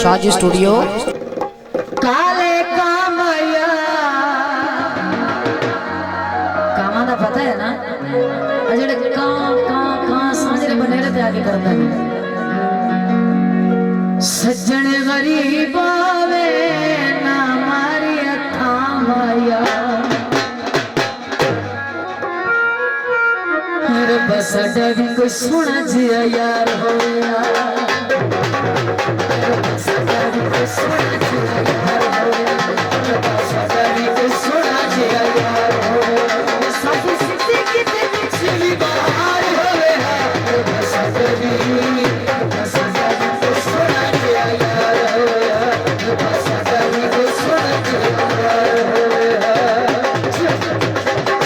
Shah ji studio. काले कामया कामा दा पता है ना, जेड़े का साजरे बनेरे ते आगे करदा है। सज्जन गरीब आवे ना मारी अथा माया, रबा साडा भी कोई सोहना जिया यार होया, रबा साडा भी कोई सोहना जिया यार होया, रबा साडा भी कोई सोहना जिया यार होया, साडी जिंदगी दे विच भी बहार होया, रबा साडा भी कोई सोहना जिया यार होया, रबा साडा भी कोई सोहना जिया यार होया,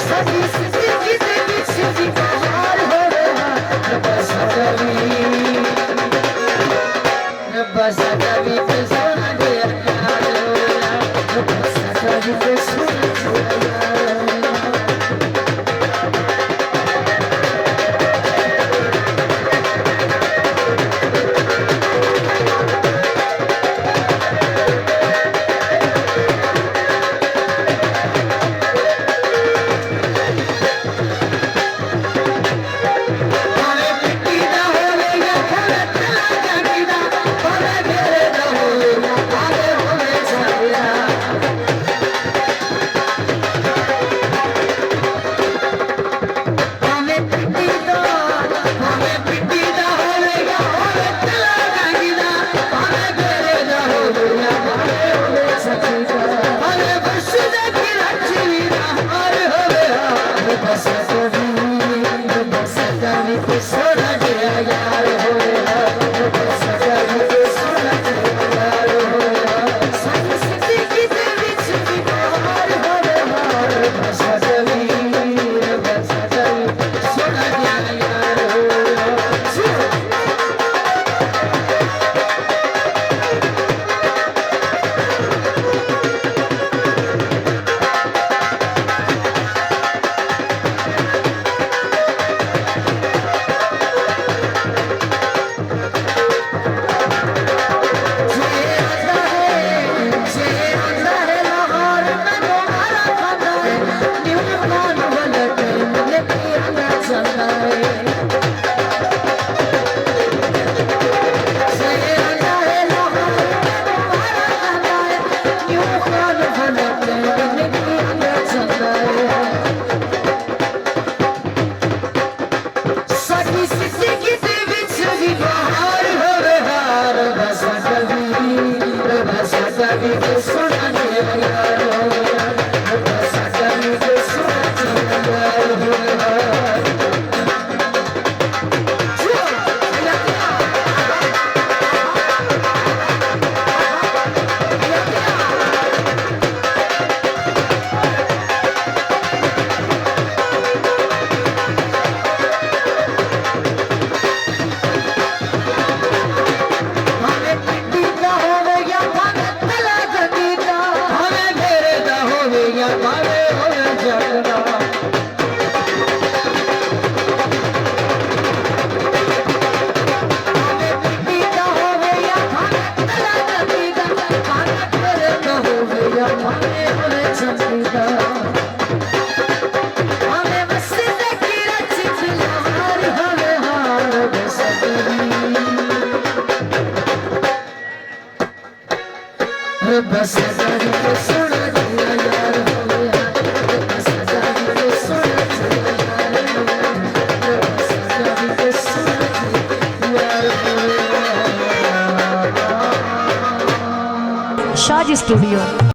साडी जिंदगी दे विच भी बहार होया, रबा साडा भी रबा साडा भी कोई सोहना जिया यार होया, रबा साडा भी कोई सोहना जिया यार होया। शाह जी स्टूडियो।